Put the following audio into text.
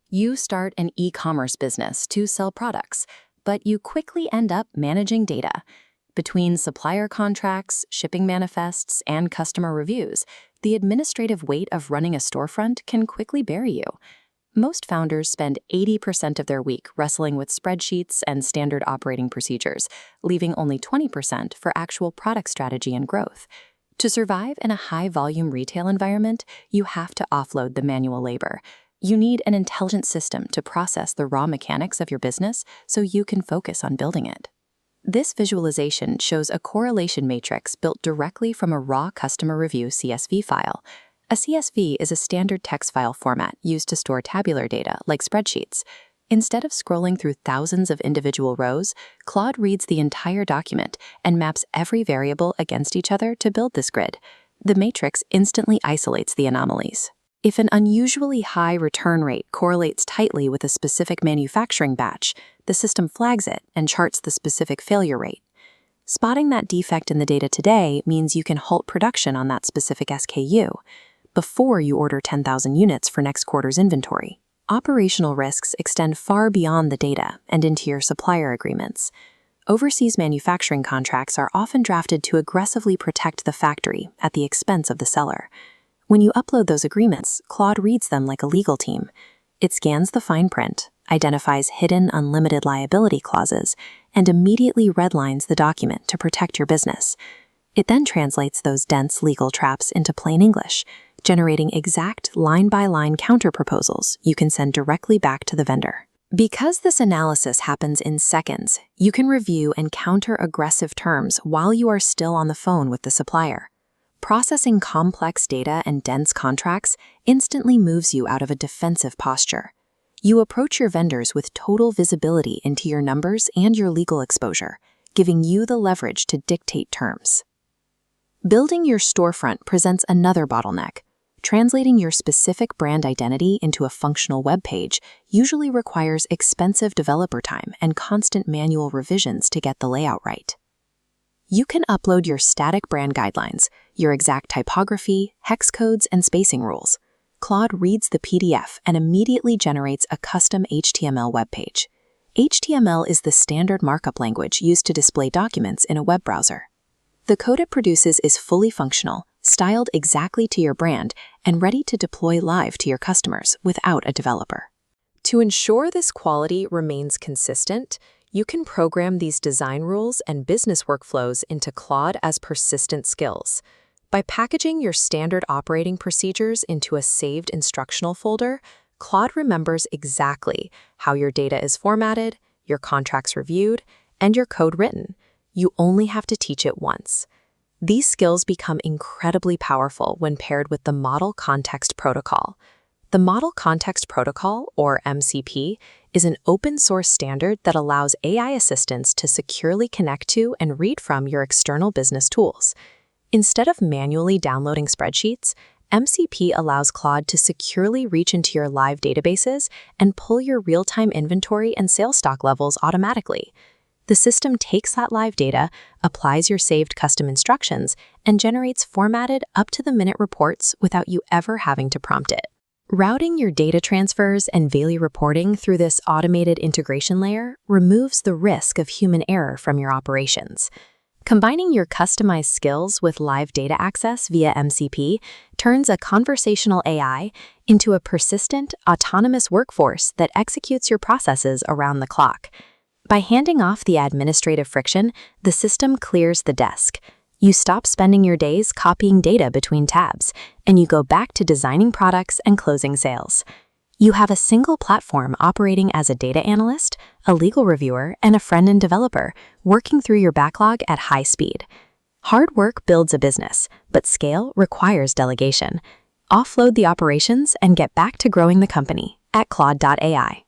You start an e-commerce business to sell products, but you quickly end up managing data. Between supplier contracts, shipping manifests, and customer reviews, the administrative weight of running a storefront can quickly bury you. Most founders spend 80% of their week wrestling with spreadsheets and standard operating procedures, leaving only 20% for actual product strategy and growth. To survive in a high-volume retail environment, you have to offload the manual labor. You need an intelligent system to process the raw mechanics of your business so you can focus on building it. This visualization shows a correlation matrix built directly from a raw customer review CSV file. A CSV is a standard text file format used to store tabular data like spreadsheets. Instead of scrolling through thousands of individual rows, Claude reads the entire document and maps every variable against each other to build this grid. The matrix instantly isolates the anomalies. If an unusually high return rate correlates tightly with a specific manufacturing batch, the system flags it and charts the specific failure rate. Spotting that defect in the data today means you can halt production on that specific SKU before you order 10,000 units for next quarter's inventory. Operational risks extend far beyond the data and into your supplier agreements. Overseas manufacturing contracts are often drafted to aggressively protect the factory at the expense of the seller. When you upload those agreements, Claude reads them like a legal team. It scans the fine print, identifies hidden unlimited liability clauses, and immediately redlines the document to protect your business. It then translates those dense legal traps into plain English, generating exact line-by-line counterproposals you can send directly back to the vendor. Because this analysis happens in seconds, you can review and counter aggressive terms while you are still on the phone with the supplier. Processing complex data and dense contracts instantly moves you out of a defensive posture. You approach your vendors with total visibility into your numbers and your legal exposure, giving you the leverage to dictate terms. Building your storefront presents another bottleneck. Translating your specific brand identity into a functional web page usually requires expensive developer time and constant manual revisions to get the layout right. You can upload your static brand guidelines, your exact typography, hex codes, and spacing rules. Claude reads the PDF and immediately generates a custom HTML web page. HTML is the standard markup language used to display documents in a web browser. The code it produces is fully functional, styled exactly to your brand, and ready to deploy live to your customers without a developer. To ensure this quality remains consistent, you can program these design rules and business workflows into Claude as persistent skills. By packaging your standard operating procedures into a saved instructional folder, Claude remembers exactly how your data is formatted, your contracts reviewed, and your code written. You only have to teach it once. These skills become incredibly powerful when paired with the Model Context Protocol. The Model Context Protocol, or MCP, is an open-source standard that allows AI assistants to securely connect to and read from your external business tools. Instead of manually downloading spreadsheets, MCP allows Claude to securely reach into your live databases and pull your real-time inventory and sales stock levels automatically. The system takes that live data, applies your saved custom instructions, and generates formatted, up-to-the-minute reports without you ever having to prompt it. Routing your data transfers and daily reporting through this automated integration layer removes the risk of human error from your operations. Combining your customized skills with live data access via MCP turns a conversational AI into a persistent, autonomous workforce that executes your processes around the clock. By handing off the administrative friction, the system clears the desk. You stop spending your days copying data between tabs, and you go back to designing products and closing sales. You have a single platform operating as a data analyst, a legal reviewer, and a friend-end developer, working through your backlog at high speed. Hard work builds a business, but scale requires delegation. Offload the operations and get back to growing the company at Claude.ai.